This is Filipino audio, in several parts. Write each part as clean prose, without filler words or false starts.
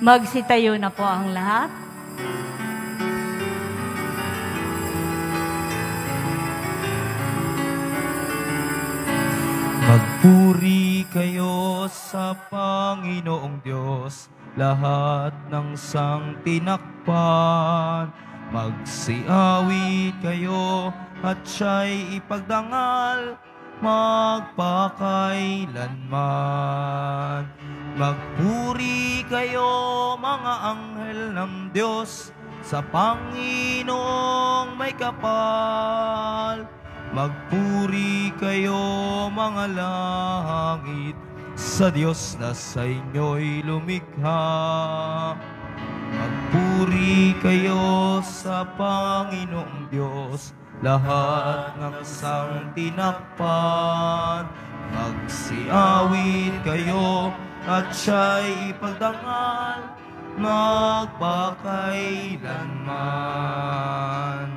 Magsitayo na po ang lahat. Magpuri kayo sa Panginoong Diyos, lahat ng sangtinakpan. Magsiawit kayo at siya'y ipagdangal magpakailanman. Magpuri kayo mga anghel ng Diyos sa Panginoong may kapal. Magpuri kayo mga langit sa Diyos na sa inyo'y lumikha. Magpuri kayo sa Panginoong Diyos, lahat ng sangtinakpan. Magsiawit kayo at siya'y ipagdangal magpakailanman.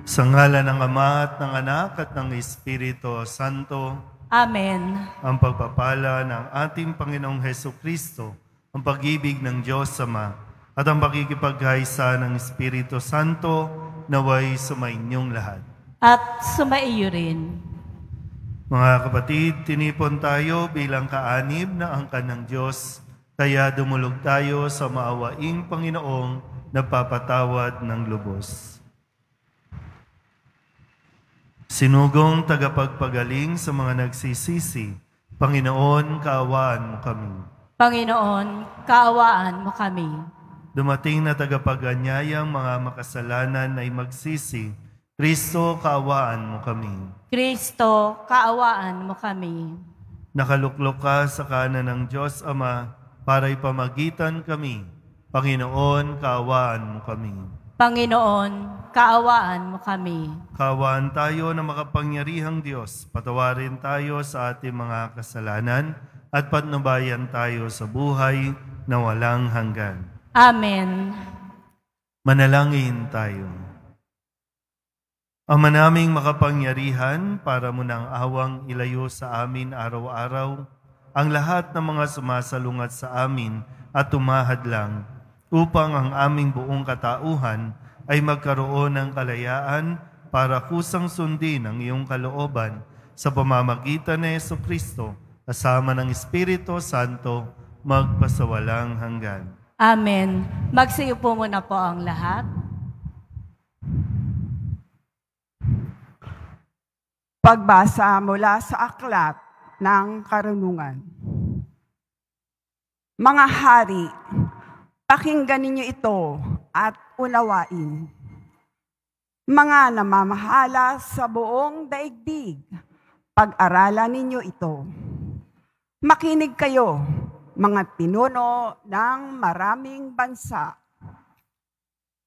Sa ngalan ng Ama at ng Anak at ng Espiritu Santo. Amen. Ang pagpapala ng ating Panginoong Hesukristo, ang pag-ibig ng Diyos Ama, at ang pakikipagkaisa ng Espiritu Santo naway sumainyong lahat. At sumaiyo rin. Mga kapatid, tinipon tayo bilang kaanib na angkan ng Diyos, kaya dumulog tayo sa maawaing Panginoong nagpapatawad ng lubos. Sinugong tagapagpagaling sa mga nagsisisi, Panginoon, kaawaan mo kami. Panginoon, kaawaan mo kami. Dumating na tagapag-anyayang mga makasalanan ay magsisi, Kristo, kaawaan mo kami. Kristo, kaawaan mo kami. Nakaluklok ka sa kanan ng Diyos Ama para ipamagitan kami. Panginoon, kaawaan mo kami. Panginoon, kaawaan mo kami. Kaawaan tayo na makapangyarihang Diyos. Patawarin tayo sa ating mga kasalanan at patnubayan tayo sa buhay na walang hanggan. Amen. Manalangin tayo. Ama naming makapangyarihan, para mo ng awang ilayo sa amin araw-araw ang lahat ng mga sumasalungat sa amin at tumahadlang upang ang aming buong katauhan ay magkaroon ng kalayaan para kusang sundin ang iyong kalooban sa pamamagitan ni Jesucristo kasama ng Espiritu Santo magpasawalang hanggan. Amen. Magsiyo po muna po ang lahat. Pagbasa mula sa aklat ng karunungan. Mga hari, pakinggan ninyo ito at unawain. Mga namamahala sa buong daigdig, pag-aralan ninyo ito. Makinig kayo, mga pinuno ng maraming bansa.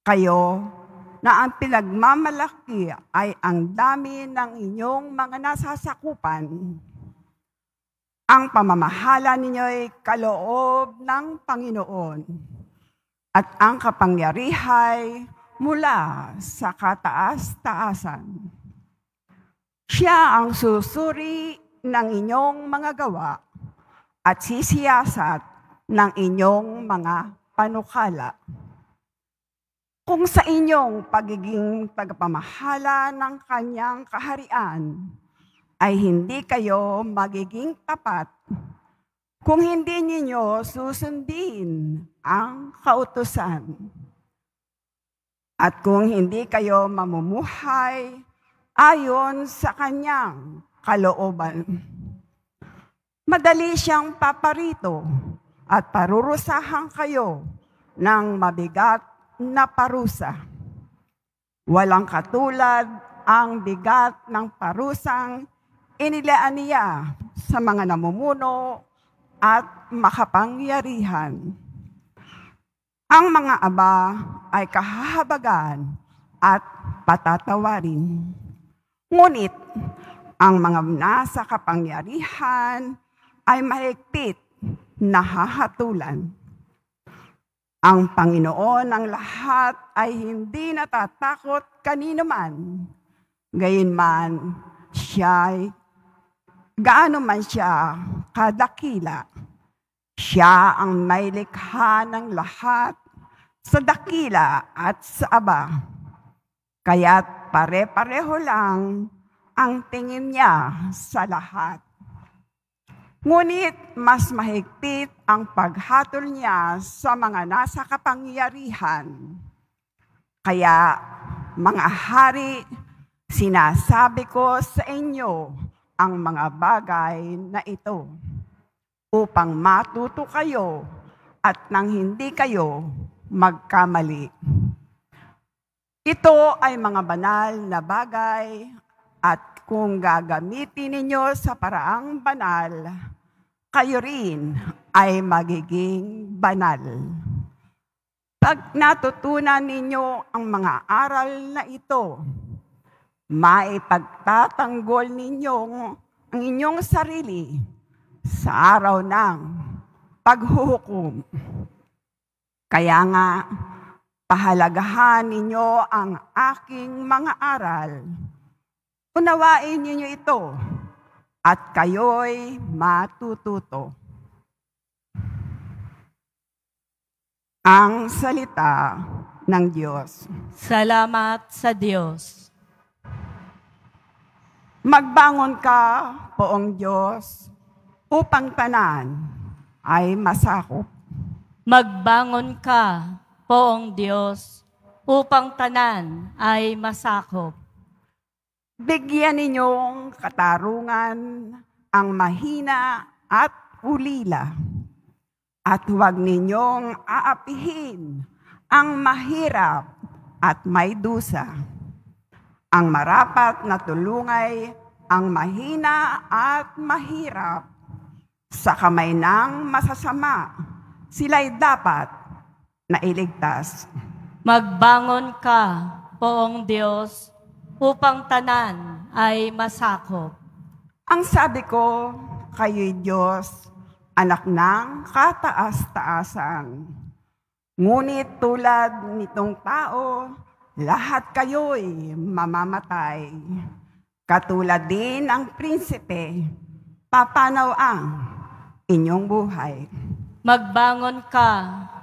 Kayo na ang pinagmamalaki ay ang dami ng inyong mga nasasakupan. Ang pamamahala ninyo'y kaloob ng Panginoon at ang kapangyarihay mula sa kataas-taasan. Siya ang susuri ng inyong mga gawa at sisiyasat ng inyong mga panukala. Kung sa inyong pagiging tagapamahala ng kanyang kaharian ay hindi kayo magiging tapat, kung hindi ninyo susundin ang kautusan, at kung hindi kayo mamumuhay ayon sa kanyang kalooban, madali siyang paparito at parurusahan kayo ng mabigat na parusa. Walang katulad ang bigat ng parusang inilaan niya sa mga namumuno at makapangyarihan. Ang mga aba ay kahahabagan at patatawarin. Ngunit ang mga nasa kapangyarihan ay mahigpit na hahatulan. Ang Panginoon ng lahat ay hindi natatakot kanino man. Gayunman, gaano man siya kadakila, Siya ang may likha ng lahat sa dakila at sa aba. Kaya't pare-pareho lang ang tingin niya sa lahat. Ngunit mas mahigpit ang paghatol niya sa mga nasa kapangyarihan. Kaya, mga hari, sinasabi ko sa inyo ang mga bagay na ito upang matuto kayo at nang hindi kayo magkamali. Ito ay mga banal na bagay at kung gagamitin ninyo sa paraang banal, kayo rin ay magiging banal. Pag natutunan ninyo ang mga aral na ito, maipagtatanggol ninyo ang inyong sarili sa araw ng paghuhukom. Kaya nga, pahalagahan ninyo ang aking mga aral. Unawain ninyo ito at kayo'y matututo. Ang salita ng Diyos. Salamat sa Diyos. Magbangon ka, poong Diyos, upang tanan ay masakop. Magbangon ka, poong Diyos, upang tanan ay masakop. Bigyan ninyong katarungan ang mahina at ulila. At huwag ninyong aapihin ang mahirap at may dusa. Ang marapat na tulungay ang mahina at mahirap. Sa kamay ng masasama, sila'y dapat na iligtas. Magbangon ka, poong Diyos, upang tanan ay masakop. Ang sabi ko, kayo'y Diyos, anak ng kataas-taasan. Ngunit tulad nitong tao, lahat kayo'y mamamatay. Katulad din ang prinsipe, papanaw ang inyong buhay. Magbangon ka,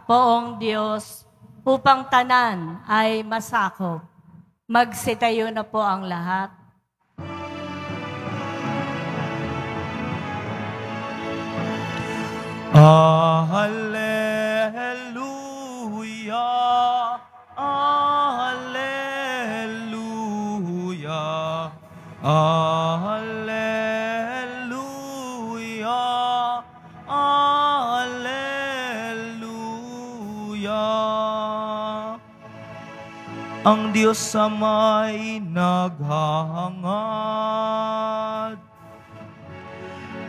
poong Diyos, upang tanan ay masakop. Magsitayo na po ang lahat. Hallelujah, Hallelujah, Hallelujah, Hallelujah. Ang Diyos sa may naghahangad,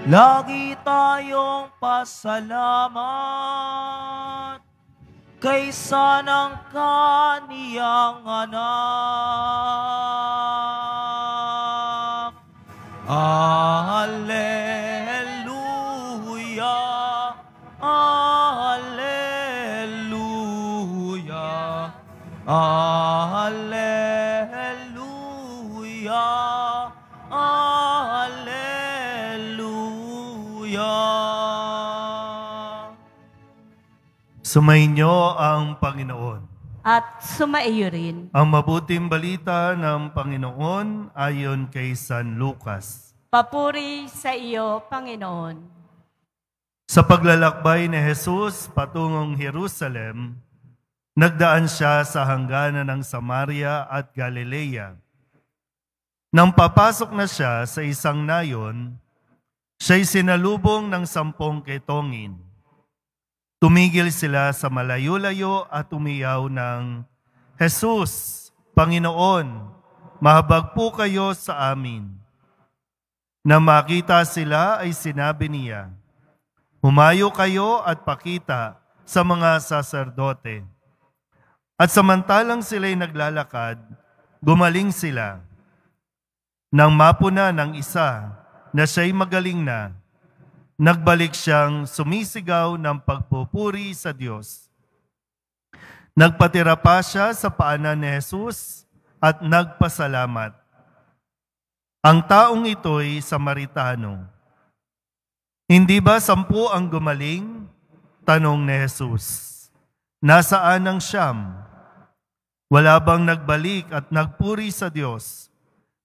lagi tayong pasalamat kaysa ng kaniyang anak. Hallelujah, Hallelujah, Hallelujah, Hallelujah. Sumainyo ang Panginoon. At sumaiyo rin. Ang mabuting balita ng Panginoon ayon kay San Lucas. Papuri sa iyo, Panginoon. Sa paglalakbay ni Jesus patungong Jerusalem, nagdaan siya sa hangganan ng Samaria at Galilea. Nang papasok na siya sa isang nayon, siya'y sinalubong ng 10 ketongin. Tumigil sila sa malayo-layo at umiyaw ng, Jesus, Panginoon, mahabag po kayo sa amin. Nang makita sila ay sinabi niya, humayo kayo at pakita sa mga saserdote. At samantalang sila'y naglalakad, gumaling sila. Nang mapuna ng isa na siya'y magaling na, nagbalik siyang sumisigaw ng pagpupuri sa Diyos. Nagpatira pa siya sa paanan ni Jesus at nagpasalamat. Ang taong ito'y Samaritano. Hindi ba 10 ang gumaling tanong ni Jesus, nasaan ang siyam? Wala bang nagbalik at nagpuri sa Diyos,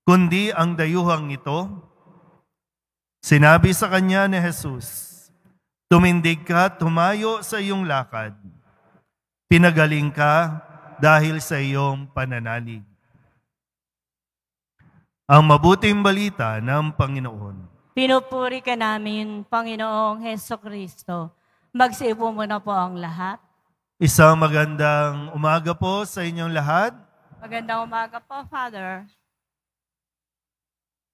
kundi ang dayuhang ito? Sinabi sa kanya ni Jesus, tumindig ka, tumayo sa iyong lakad. Pinagaling ka dahil sa iyong pananalig. Ang mabuting balita ng Panginoon. Pinupuri ka namin, Panginoong Hesukristo. Magsiupo muna po ang lahat. Isang magandang umaga po sa inyong lahat. Magandang umaga po, Father.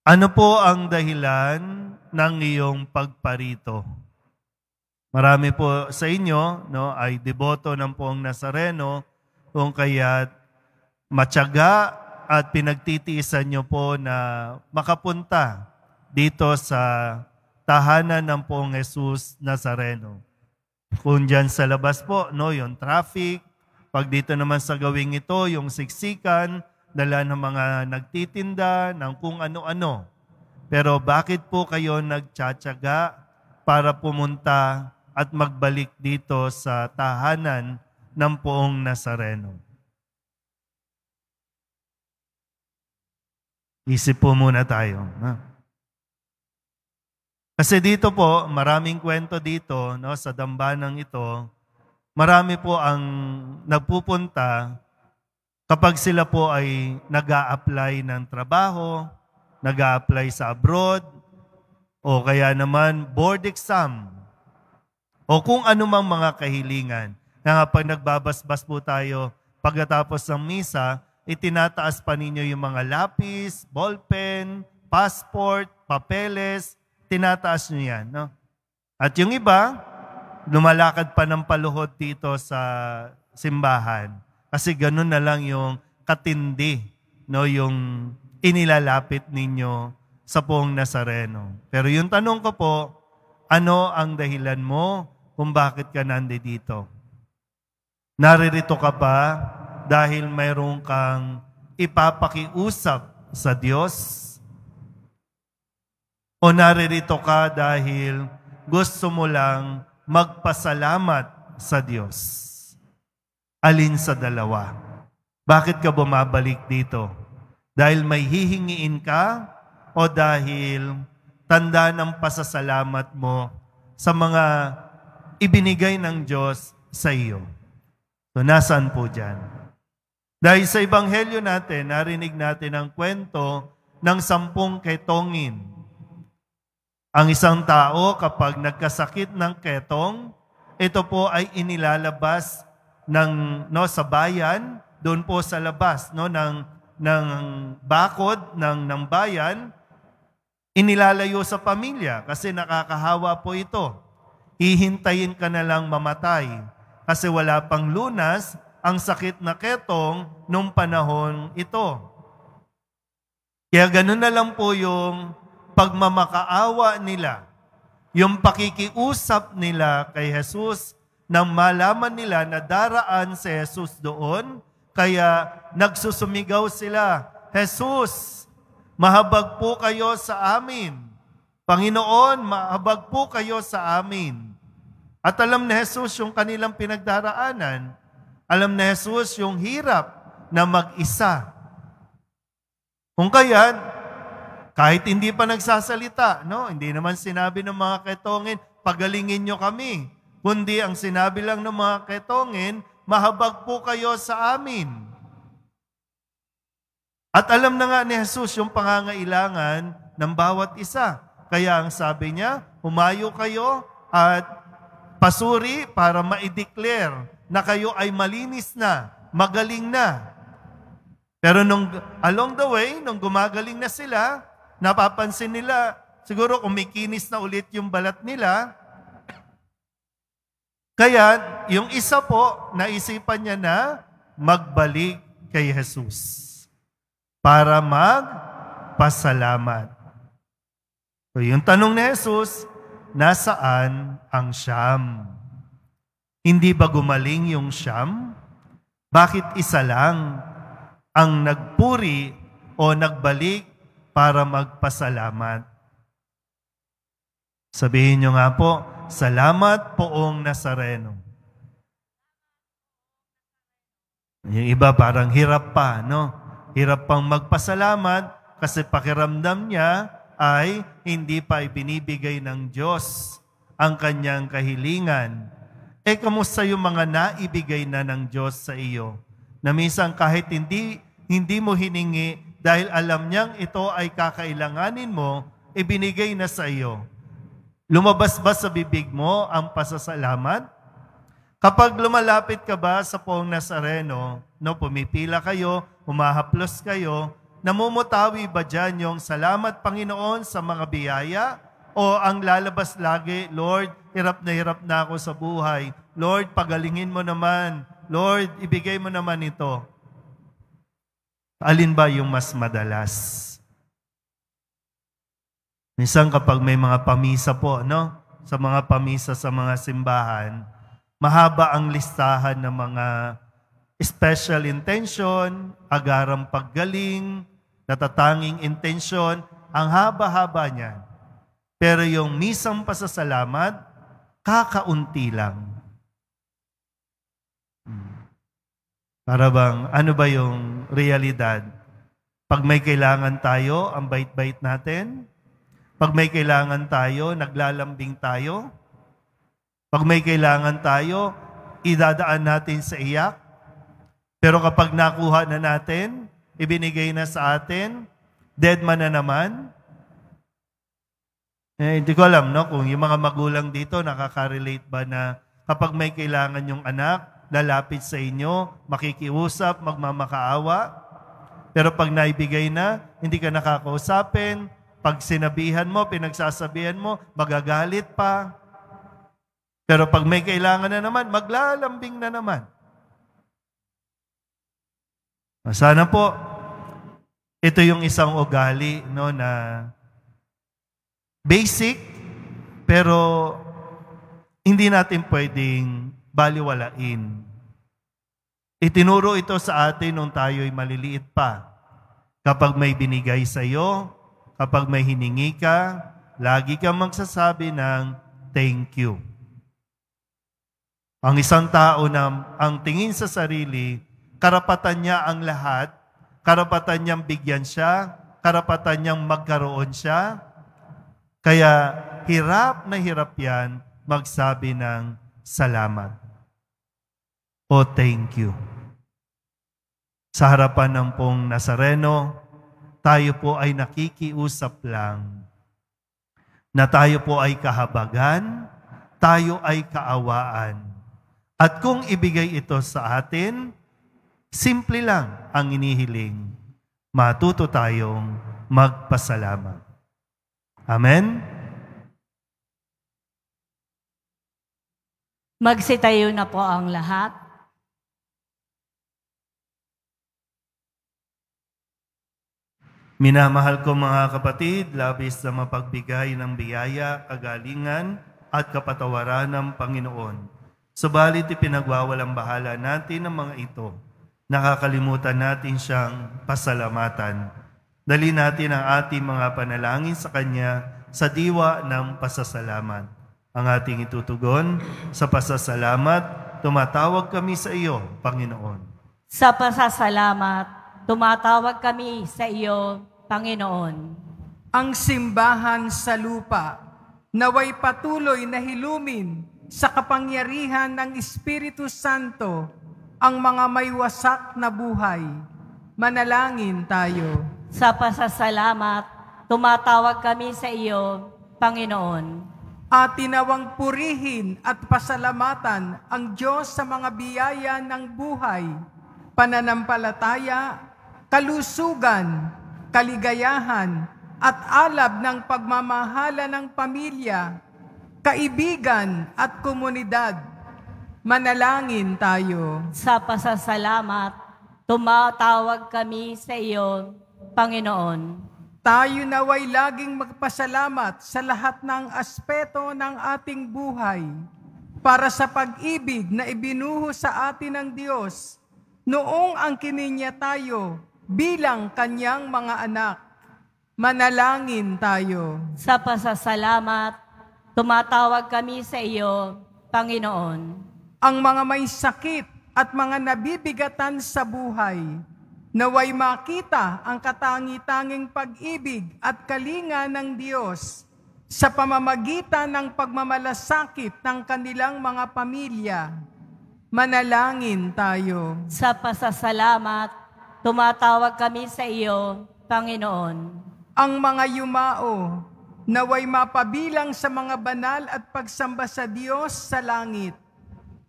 Ano po ang dahilan ng iyong pagparito? Marami po sa inyo ay deboto ng Poong Nazareno, kung kaya't matyaga at pinagtitiisan nyo po na makapunta dito sa tahanan ng Poong Jesus Nazareno. Kung dyan sa labas po, yung traffic, pag dito naman sa gawing ito, yung siksikan, dala ng mga nagtitinda ng kung ano-ano. Pero bakit po kayo nagtsatsaga para pumunta at magbalik dito sa tahanan ng Poong Nazareno? Isip po muna tayo. Kasi dito po, maraming kwento dito sa dambanang ito. Marami po ang nagpupunta kapag sila po ay nag-a-apply ng trabaho, nag-a-apply sa abroad, o kaya naman board exam, o kung anumang mga kahilingan. Na pag nagbabasbas po tayo, pagkatapos ng misa, itinataas pa ninyo yung mga lapis, ballpen, passport, papeles, tinataas nyo yan. At yung iba, lumalakad pa ng paluhod dito sa simbahan. Kasi ganun na lang yung katindi, yung inilalapit ninyo sa Poong Nazareno. Pero yung tanong ko po, ano ang dahilan mo kung bakit ka nandito? Naririto ka ba dahil mayroon kang ipapakiusap sa Diyos? O naririto ka dahil gusto mo lang magpasalamat sa Diyos? Alin sa dalawa? Bakit ka bumabalik dito? Dahil may hihingiin ka o dahil tanda ng pasasalamat mo sa mga ibinigay ng Diyos sa iyo? So, nasaan po dyan? Dahil sa Ebanghelyo natin, narinig natin ang kwento ng 10 ketongin. Ang isang tao kapag nagkasakit ng ketong, ito po ay inilalabas sa bayan, doon po sa labas ng bakod ng bayan, inilalayo sa pamilya kasi nakakahawa po ito. Hihintayin ka na lang mamatay kasi wala pang lunas ang sakit na ketong nung panahon ito. Kaya ganun na lang po yung pagmamakaawa nila, yung pakikiusap nila kay Jesus nang malaman nila na daraan si Jesus doon, kaya nagsusumigaw sila, Jesus, mahabag po kayo sa amin. Panginoon, mahabag po kayo sa amin. At alam ni Jesus yung kanilang pinagdaraanan. Alam ni Jesus yung hirap na mag-isa. Kung kaya, kahit hindi pa nagsasalita, hindi naman sinabi ng mga ketongin, pagalingin nyo kami. Kundi ang sinabi lang ng mga ketongin, mahabag po kayo sa amin. At alam na nga ni Jesus yung pangangailangan ng bawat isa. Kaya ang sabi niya, humayo kayo at pasuri para ma-declare na kayo ay malinis na, magaling na. Pero along the way, nung gumagaling na sila, napapansin nila, siguro kumikinis na ulit yung balat nila. Kaya, yung isa po, naisipan niya na magbalik kay Jesus para magpasalamat. So, yung tanong ni Jesus, nasaan ang siyam? Hindi ba gumaling yung siyam? Bakit isa lang ang nagpuri o nagbalik para magpasalamat? Sabihin nyo nga po, Salamat poong Nazareno. Yung iba parang hirap pa, no? Hirap pang magpasalamat kasi pakiramdam niya ay hindi pa ibinibigay ng Diyos ang kanyang kahilingan. Kamusta yung mga naibigay na ng Diyos sa iyo? Na minsan kahit hindi mo hiningi dahil alam niyang ito ay kakailanganin mo, ibinigay na sa iyo. Lumabas ba sa bibig mo ang pasasalamat? Kapag lumalapit ka ba sa poong Nazareno, no, pumipila kayo, humahaplos kayo, namumutawi ba dyan yung salamat Panginoon sa mga biyaya? O ang lalabas lagi, Lord, hirap na ako sa buhay. Lord, pagalingin mo naman. Lord, ibigay mo naman ito. Alin ba yung mas madalas? Minsan kapag may mga pamisa po, no? Sa mga pamisa sa mga simbahan, mahaba ang listahan ng mga special intention, agarang paggaling, natatanging intention, ang haba-haba niyan. Pero yung misang pasasalamat, kakaunti lang. Para bang, ano ba yung realidad? Pag may kailangan tayo, ang bait-bait natin. Pag may kailangan tayo, naglalambing tayo. Pag may kailangan tayo, idadaan natin sa iyak. Pero kapag nakuha na natin, ibinigay na sa atin, dead man na naman. Hindi ko alam, no? Kung yung mga magulang dito, nakaka-relate ba na kapag may kailangan yung anak, lalapit sa inyo, makikiusap, magmamakaawa. Pero pag naibigay na, hindi ka nakakausapin. Pag sinabihan mo, pinagsasabihan mo, magagalit pa. Pero pag may kailangan na naman, maglalambing na naman. Sana po, ito yung isang ugali, no, na basic, pero hindi natin pwedeng baliwalain. Itinuro ito sa atin nung tayo'y maliliit pa. Kapag may binigay sa iyo, kapag may hiningi ka, lagi kang magsasabi ng thank you. Ang isang tao na ang tingin sa sarili, karapatan niya ang lahat, karapatan niyang bigyan siya, karapatan niyang magkaroon siya. Kaya hirap na hirap yan magsabi ng salamat. O thank you. Sa harapan ng pong Nazareno, tayo po ay nakikiusap lang na tayo po ay kahabagan, tayo ay kaawaan. At kung ibigay ito sa atin, simple lang ang inihiling. Matuto tayong magpasalamat. Amen? Magsitayo na po ang lahat. Minamahal ko mga kapatid, labis na mapagbigay ng biyaya, kagalingan at kapatawaran ng Panginoon. Subalit ipinagwawalang bahala natin ang mga ito. Nakakalimutan natin siyang pasalamatan. Dali natin ang ating mga panalangin sa Kanya sa diwa ng pasasalamat. Ang ating itutugon sa pasasalamat, tumatawag kami sa iyo, Panginoon. Sa pasasalamat, tumatawag kami sa iyo, Panginoon. Ang simbahan sa lupa, naway patuloy na hilumin sa kapangyarihan ng Espiritu Santo ang mga may wasak na buhay. Manalangin tayo. Sa pasasalamat, tumatawag kami sa iyo, Panginoon. At tinawang purihin at pasalamatan ang Diyos sa mga biyaya ng buhay, pananampalataya, kalusugan, kaligayahan, at alab ng pagmamahala ng pamilya, kaibigan at komunidad. Manalangin tayo. Sa pasasalamat, tumatawag kami sa iyo, Panginoon. Tayo naway laging magpasalamat sa lahat ng aspeto ng ating buhay para sa pag-ibig na ibinuho sa atin ng Diyos noong ang kininya tayo bilang Kanyang mga anak. Manalangin tayo. Sa pasasalamat, Tumatawag kami sa iyo, Panginoon. Ang mga may sakit at mga nabibigatan sa buhay, naway makita ang katangi-tanging pag-ibig at kalinga ng Diyos sa pamamagitan ng pagmamalasakit ng kanilang mga pamilya. Manalangin tayo. Sa pasasalamat, tumatawag kami sa iyo, Panginoon. Ang mga yumao, naway mapabilang sa mga banal at pagsamba sa Diyos sa langit.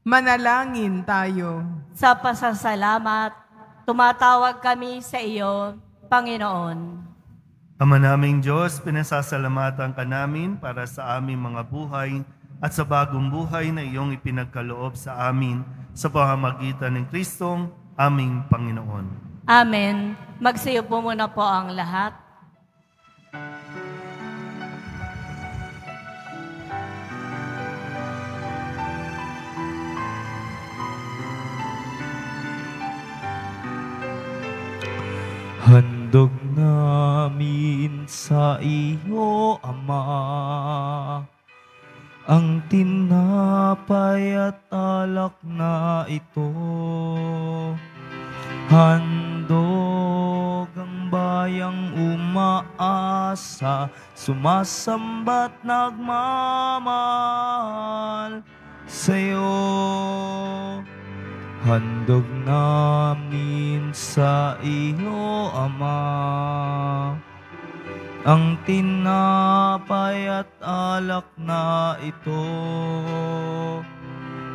Manalangin tayo. Sa pasasalamat, tumatawag kami sa iyo, Panginoon. Ama naming Diyos, pinasasalamatan ka namin para sa aming mga buhay at sa bagong buhay na iyong ipinagkaloob sa amin sa pamamagitan ng Kristong aming Panginoon. Amen. Magsiyo po muna po ang lahat. Handog namin sa iyo, Ama, ang tinapay at alak na ito. Handog ang bayang umaasa, sumasamba't nagmamahal sa iyo. Handog namin sa iyo, Ama, ang tinapay at alak na ito.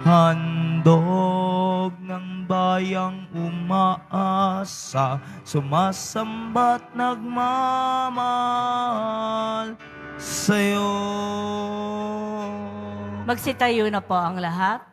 Handog ng bayang umaasa, sumasamba't nagmamahal sa iyo. Magsitayo na po ang lahat.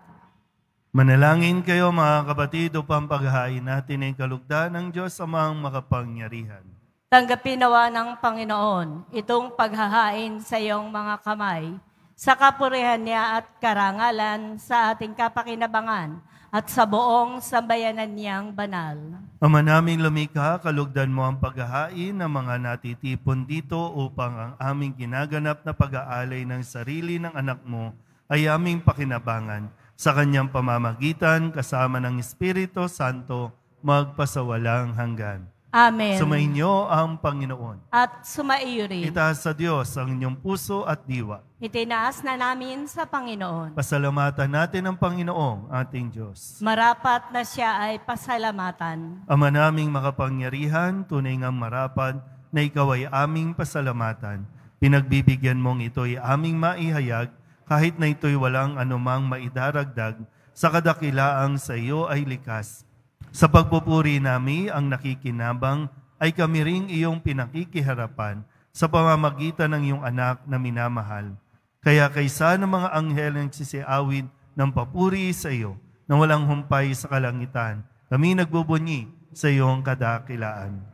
Manalangin kayo mga kapatid upang paghahain natin ang kalugdan ng Diyos Amang makapangyarihan. Tanggapin nawa ng Panginoon itong paghahain sa iyong mga kamay, sa kapurihan niya at karangalan sa ating kapakinabangan at sa buong sambayanan niyang banal. Ama naming lumikha, kalugdan mo ang paghahain ng mga natitipon dito upang ang aming ginaganap na pag-aalay ng sarili ng anak mo ay aming pakinabangan. Sa kanyang pamamagitan, kasama ng Espiritu Santo, magpasawalang hanggan. Amen. Sumainyo ang Panginoon. At sumaiyo rin. Itaas sa Diyos ang inyong puso at diwa. Itinaas na namin sa Panginoon. Pasalamatan natin ang Panginoong ating Diyos. Marapat na siya ay pasalamatan. Ama naming makapangyarihan, tunay ngang marapat na ikaw ay aming pasalamatan. Pinagbibigyan mong ito'y aming maihayag, kahit na ito'y walang anumang maidaragdag, sa kadakilaang sa iyo ay likas. Sa pagpupuri nami ang nakikinabang, ay kami ring iyong pinakikiharapan sa pamamagitan ng iyong anak na minamahal. Kaya kaysa ng mga anghel ang sisiawid ng papuri sa iyo, na walang humpay sa kalangitan, kami nagbubunyi sa iyong kadakilaan.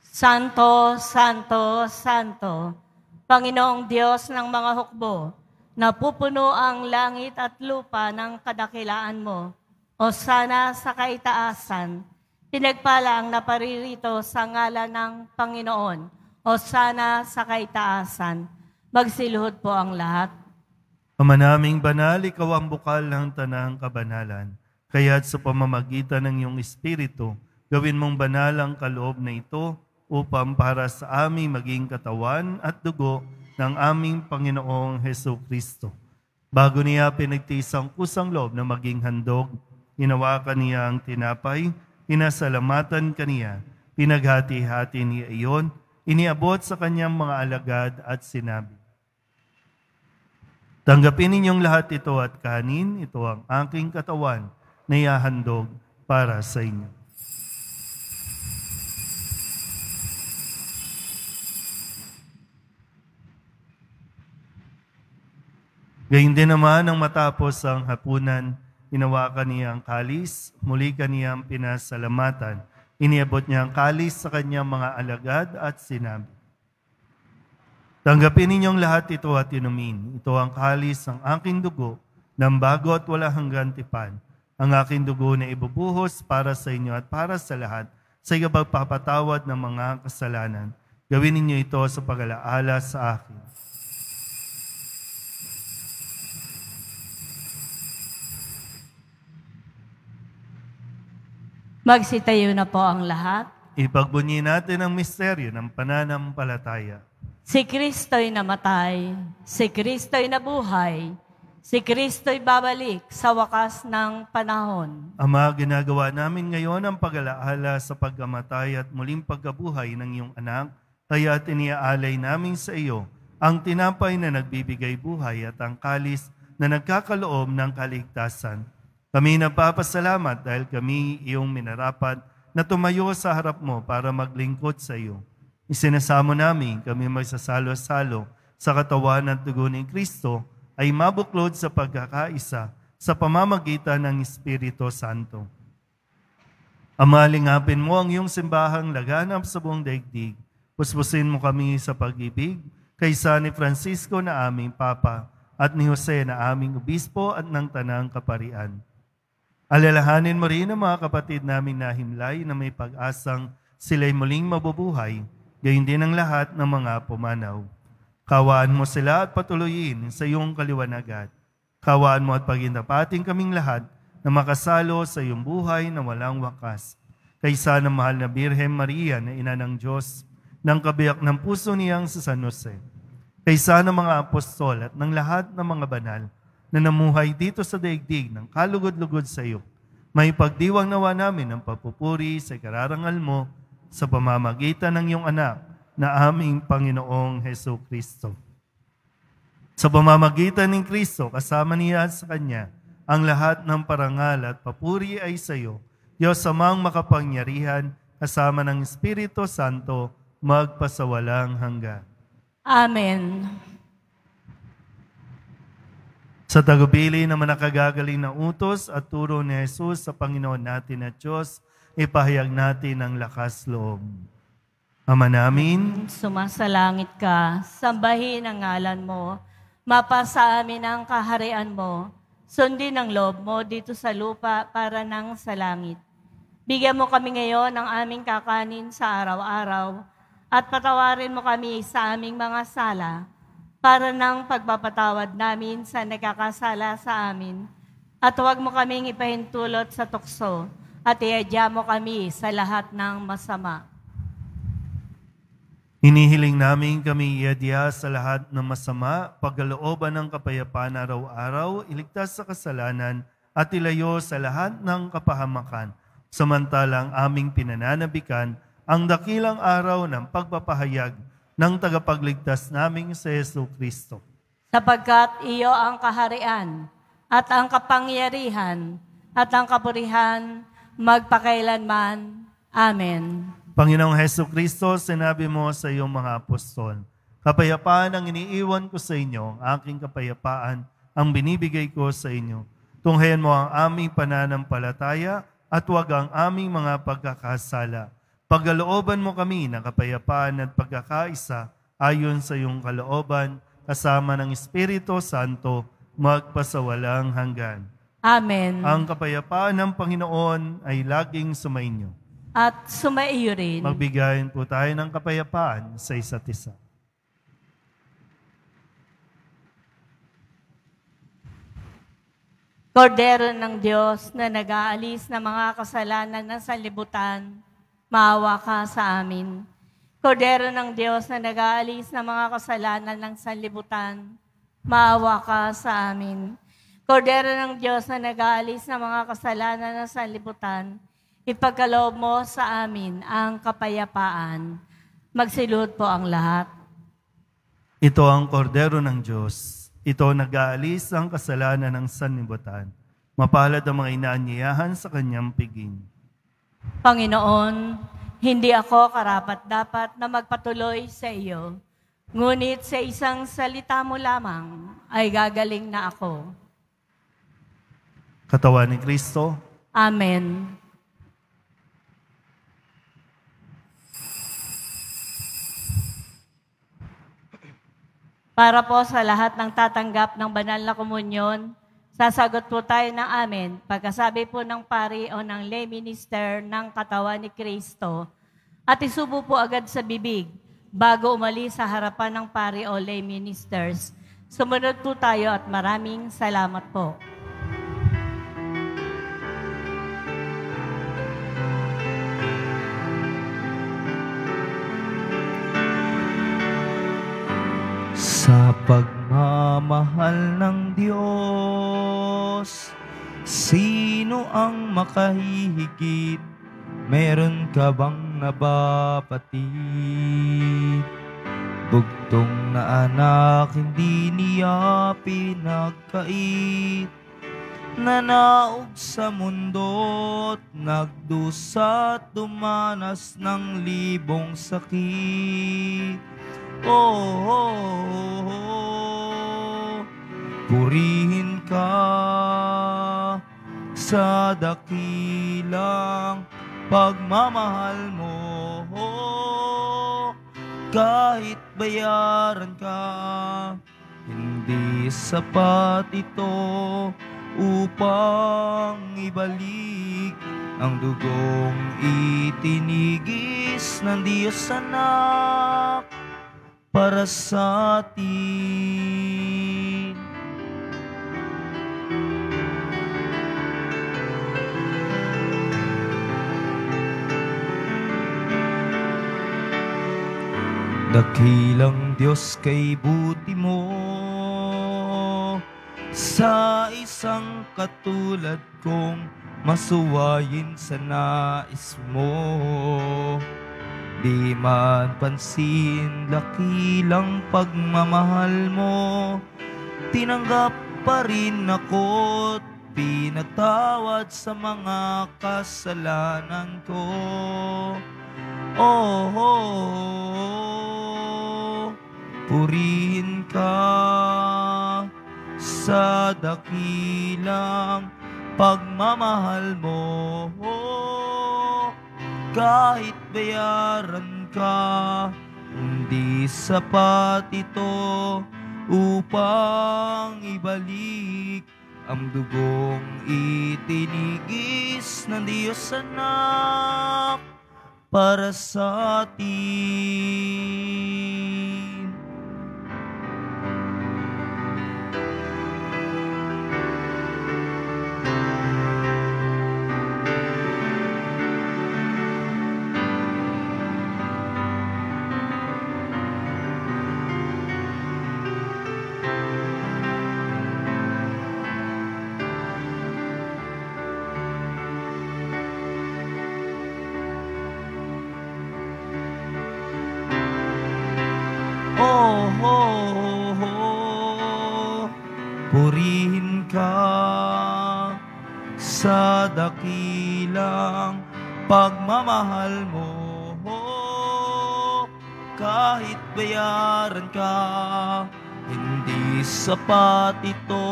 Santo, Santo, Santo, Panginoong Diyos ng mga hukbo, napupuno ang langit at lupa ng kadakilaan mo. O sana sa kaitaasan, pinagpala ang naparirito sa ngalan ng Panginoon. O sana sa kaitaasan, magsiluhod po ang lahat. Ama naming banal, ikaw ang bukal ng tanang kabanalan. Kaya't sa pamamagitan ng iyong Espiritu, gawin mong banal ang kaloob na ito, upang para sa aming maging katawan at dugo ng aming Panginoong Hesukristo. Bago niya pinagtiis ang kusang loob na maging handog, hinawakan niya ang tinapay, hinasalamatan kaniya, pinaghati-hati niya iyon, iniabot sa kanyang mga alagad at sinabi, "Tanggapin ninyong lahat ito at kanin, ito ang aking katawan na ihahandog para sa inyo." Gayun din naman nang matapos ang hapunan, hinawakan niya ang kalis, muli kaniyang pinasalamatan. Iniabot niya ang kalis sa kanyang mga alagad at sinabi, "Tanggapin ninyong lahat ito at inumin. Ito ang kalis ng aking dugo, ng bago at wala hanggang tipan. Ang aking dugo na ibubuhos para sa inyo at para sa lahat, sa pagpapatawad ng mga kasalanan. Gawin ninyo ito sa pag-alaala sa akin." Magsitayo na po ang lahat. Ipagbunyi natin ang misteryo ng pananampalataya. Si Kristo'y namatay, si Kristo'y nabuhay, si Kristo'y babalik sa wakas ng panahon. Ama, ginagawa namin ngayon ang pag-alaala sa pagkamatay at muling pagkabuhay ng iyong anak, kaya tiniaalay namin sa iyo ang tinapay na nagbibigay buhay at ang kalis na nagkakaloob ng kaligtasan. Kami nagpapasalamat dahil kami iyong minarapat na tumayo sa harap mo para maglingkod sa iyo. Isinasamo namin kami magsasalo-salo sa katawan at dugo ni Kristo ay mabuklod sa pagkakaisa sa pamamagitan ng Espiritu Santo. Ama, lingapin mo ang iyong simbahang laganap sa buong daigdig. Puspusin mo kami sa pag-ibig kaysa ni Francisco na aming Papa at ni Jose na aming Obispo at ng Tanang Kaparian. Alalahanin mo rin ang mga kapatid namin na himlay na may pag-asang sila'y muling mabubuhay, gayon din ang lahat ng mga pumanaw. Kawaan mo sila at patuloyin sa iyong kaliwanagan. Kawaan mo at pagindapating kaming lahat na makasalo sa iyong buhay na walang wakas. Kaysa ng mahal na Birhen Maria na ina ng Diyos, ng kabiyak ng puso niyang sa San Jose. Kaysa ng mga apostol at ng lahat ng mga banal na namuhay dito sa daigdig ng kalugod-lugod sa iyo, may pagdiwang nawa namin ng papupuri sa kararangal mo sa pamamagitan ng iyong anak na aming Panginoong Hesus Kristo. Sa pamamagitan ng Kristo, kasama niya at sa Kanya, ang lahat ng parangal at papuri ay sa iyo, Diyos amang makapangyarihan, kasama ng Espiritu Santo, magpasawalang hanggan. Amen. Sa tagubilin na manakagagaling na utos at turo ni Jesus sa Panginoon natin at Diyos, ipahayag natin ang lakas loob. Ama namin, Sumasalangit ka, sambahin ang ngalan mo, mapasa amin ang kaharian mo, sundin ang loob mo dito sa lupa para nang sa langit. Bigyan mo kami ngayon ng aming kakanin sa araw-araw at patawarin mo kami sa aming mga sala para ng pagpapatawad namin sa nagkakasala sa amin. At huwag mo kaming ipahintulot sa tukso at iadya mo kami sa lahat ng masama. hinihiling namin kami iadya sa lahat ng masama, pagkalooban ng kapayapaan araw-araw, iligtas sa kasalanan at ilayo sa lahat ng kapahamakan, samantalang aming pinananabikan ang dakilang araw ng pagpapahayag ng tagapagligtas naming si Jesu Kristo. Sapagkat iyo ang kaharian at ang kapangyarihan at ang kapurihan magpakailanman. Amen. Panginoong Hesus Kristo, sinabi mo sa iyong mga apostol, kapayapaan ang iniiwan ko sa inyo, aking kapayapaan ang binibigay ko sa inyo. Tunghayan mo ang aming pananampalataya at huwag ang aming mga pagkakasala. Pagkalooban mo kami ng kapayapaan at pagkakaisa ayon sa iyong kalooban, kasama ng Espiritu Santo, magpasawalang hanggan. Amen. Ang kapayapaan ng Panginoon ay laging sumainyo. At sumaiyo rin. Magbigayin po tayo ng kapayapaan sa isa't isa. Kordero ng Diyos na nag-aalis ng mga kasalanan ng sanlibutan, maawa ka sa amin. Kordero ng Diyos na nag-aalis ng mga kasalanan ng sanlibutan, maawa ka sa amin. Kordero ng Diyos na nag-aalis ng mga kasalanan ng sanlibutan, ipagkaloob mo sa amin ang kapayapaan. Magsilud po ang lahat. Ito ang kordero ng Diyos. Ito nag-aalis ang kasalanan ng sanlibutan. Mapalad ang mga inaanyayahan sa kanyang piging. Panginoon, hindi ako karapat-dapat na magpatuloy sa iyo. Ngunit sa isang salita mo lamang ay gagaling na ako. Katawan ni Kristo. Amen. Para po sa lahat ng tatanggap ng banal na komunyon, sasagot po tayo ng amen pagkasabi po ng pari o ng lay minister ng katawan ni Kristo at isubo po agad sa bibig bago umalis sa harapan ng pari o lay ministers. Sumunod po tayo at maraming salamat po. pagmamahal ng Diyos. Sino ang makahihigit? Meron ka bang nabapatid? Bugtong na anak, hindi niya pinagkait. Nanaog sa mundo't nagdusa't dumanas ng libong sakit. Purihin ka sa dakilang pagmamahal mo. Kahit bayaran ka, hindi sapat ito upang ibalik ang dugong itinigis ng Diyos anak para sa atin. Dakilang Diyos kay buti mo sa isang katulad kong masuwayin sa nais mo. Di man pansin dakilang pagmamahal mo, tinanggap pa rin ako't pinatawad sa mga kasalanan ko. Purihin ka sa dakilang pagmamahal mo. Kahit bayaran ka, hindi sapat ito upang ibalik ang dugong itinigis ng Diyos anak para sa atin. Purihin ka sa dakilang pagmamahal mo. Kahit bayaran ka, hindi sapat ito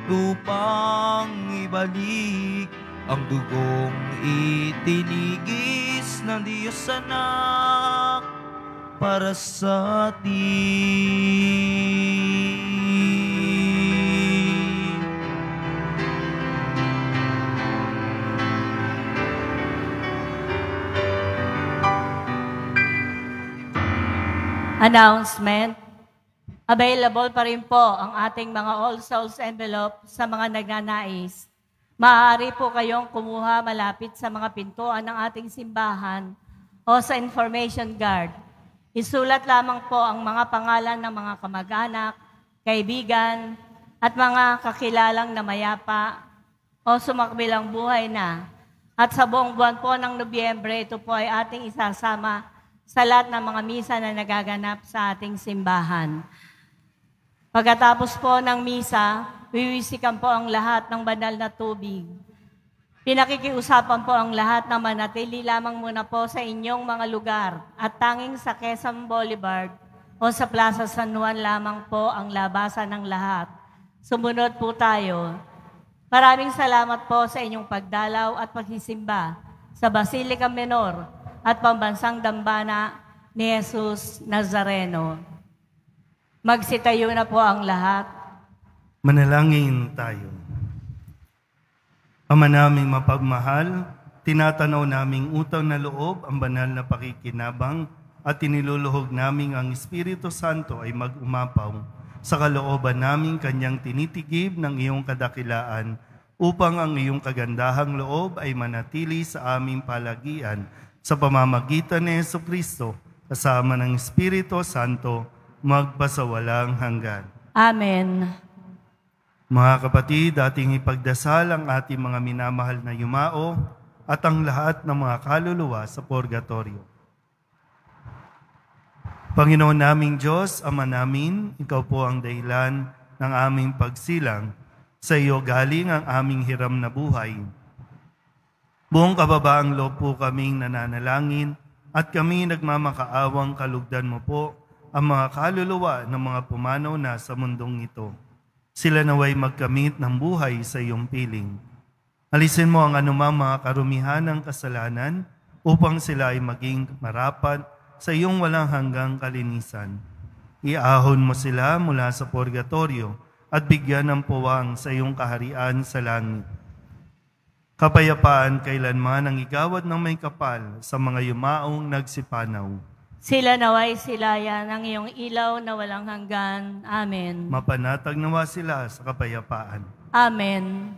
upang ibalik ang dugong itinigis ng Diyos anak para sa atin. Announcement. Available pa rin po ang ating mga All Souls envelope sa mga nagnanais. Maaari po kayong kumuha malapit sa mga pintuan ng ating simbahan o sa information guard. Isulat lamang po ang mga pangalan ng mga kamag-anak, kaibigan, at mga kakilalang na mayapa o sumakbilang buhay na. At sa buong buwan po ng Nobyembre, ito po ay ating isasama sa lahat ng mga misa na nagaganap sa ating simbahan. Pagkatapos po ng misa, wiwisikan po ang lahat ng banal na tubig. Pinakikiusapan po ang lahat na manatili lamang muna po sa inyong mga lugar at tanging sa Quezon Boulevard o sa Plaza San Juan lamang po ang labasan ng lahat. Sumunod po tayo. Maraming salamat po sa inyong pagdalaw at pagsisimba sa Basilica Menor at Pambansang Dambana ni Jesus Nazareno. Magsitayo na po ang lahat. Manalangin tayo. Ama naming mapagmahal, tinatanaw naming utang na loob ang banal na pakikinabang at tiniluluhog naming ang Espiritu Santo ay mag-umapaw sa kalooban naming kanyang tinitigib ng iyong kadakilaan upang ang iyong kagandahang loob ay manatili sa aming palagian sa pamamagitan ni Jesucristo kasama ng Espiritu Santo magpasawalang hanggan. Amen. Mga kapatid, ating ipagdasal ang ating mga minamahal na yumao at ang lahat ng mga kaluluwa sa purgatorio. Panginoon naming Diyos, Ama namin, Ikaw po ang dahilan ng aming pagsilang. Sa iyo galing ang aming hiram na buhay. Buong kababaang loob po kaming nananalangin at kami nagmamakaawang kalugdan mo po ang mga kaluluwa ng mga pumanaw na sa mundong ito. Sila naway magkamit ng buhay sa iyong piling. Alisin mo ang anumang mga karumihan ng kasalanan upang sila ay maging marapat sa iyong walang hanggang kalinisan. Iahon mo sila mula sa purgatorio at bigyan ng puwang sa iyong kaharian sa langit. Kapayapaan kailanman ang igawad ng may kapal sa mga yumaong nagsipanaw. Sila naway silayan ng iyong ilaw na walang hanggan. Amen. Mapanatag nawa sila sa kapayapaan. Amen.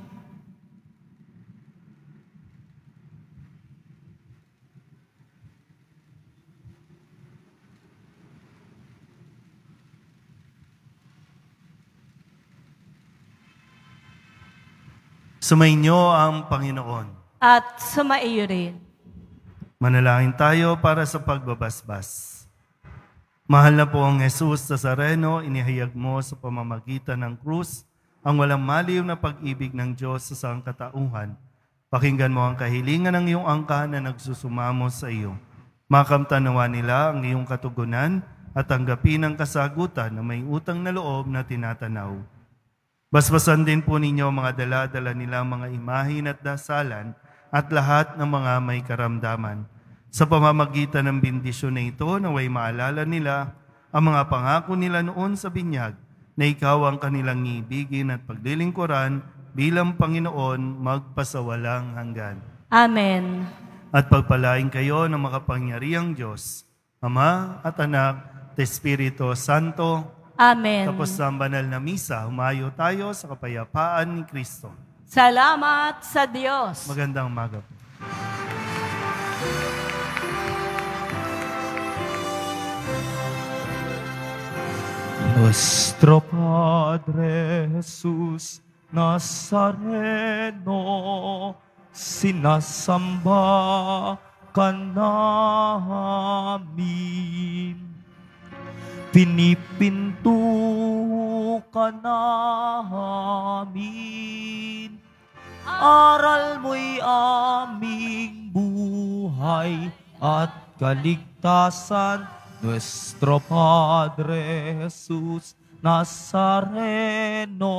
Sumainyo ang Panginoon. At sumaiyo rin. Manalangin tayo para sa pagbabasbas. Mahal na po ang Jesus Nazareno, inihayag mo sa pamamagitan ng krus ang walang maliw na pag-ibig ng Diyos sa sangkatauhan. Pakinggan mo ang kahilingan ng iyong angkan na nagsusumamo sa iyo. Makamtanawa nila ang iyong katugunan at tanggapin ang kasagutan na may utang na loob na tinatanaw. Basbasan din po ninyo mga dala-dala nila mga imahin at dasalan at lahat ng mga may karamdaman. Sa pamamagitan ng bendisyon na ito, naway maalala nila ang mga pangako nila noon sa binyag na ikaw ang kanilang iibigin at paglilingkuran bilang Panginoon magpasawalang hanggan. Amen. At pagpalain kayo ng makapangyarihang Diyos, Ama at Anak at Espiritu Santo. Amen. Tapos ng banal na misa, humayo tayo sa kapayapaan ni Kristo. Salamat sa Diyos. Magandang umaga po. Nuestro Padre Jesus Nazareno, sinasamba ka namin. Pinipinto ka namin, aral mo'y aming buhay at kaligtasan. Nuestro Padre Jesus Nazareno,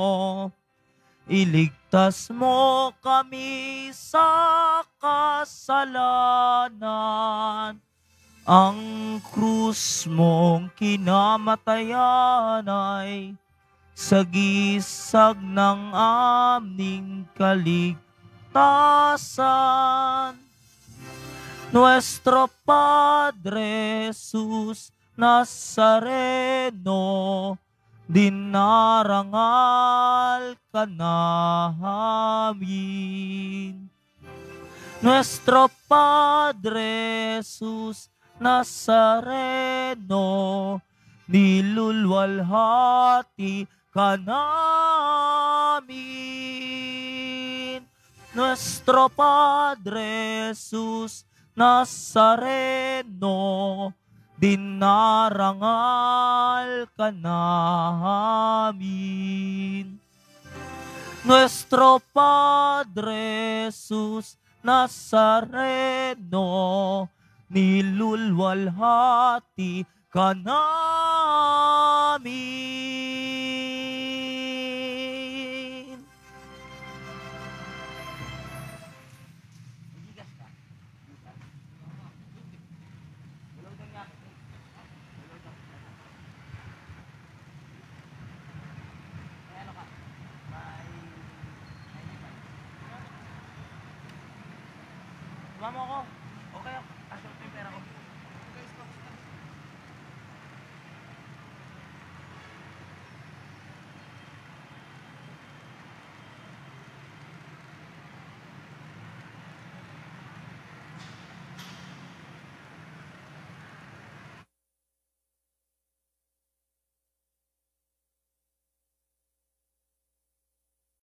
iligtas mo kami sa kasalanan. Ang krus mong kinamatayan ay sagisag ng aming kaligtasan. Nuestro Padre Jesus Nazareno, dinarangal ka namin. Nuestro Padre Jesus Nazareno, nilulwalhati ka namin. Nuestro Padre Jesus Nazareno, dinarangal ka namin. Nuestro Padre Jesus Nazareno, nilulwalhati ka namin. Mama ko.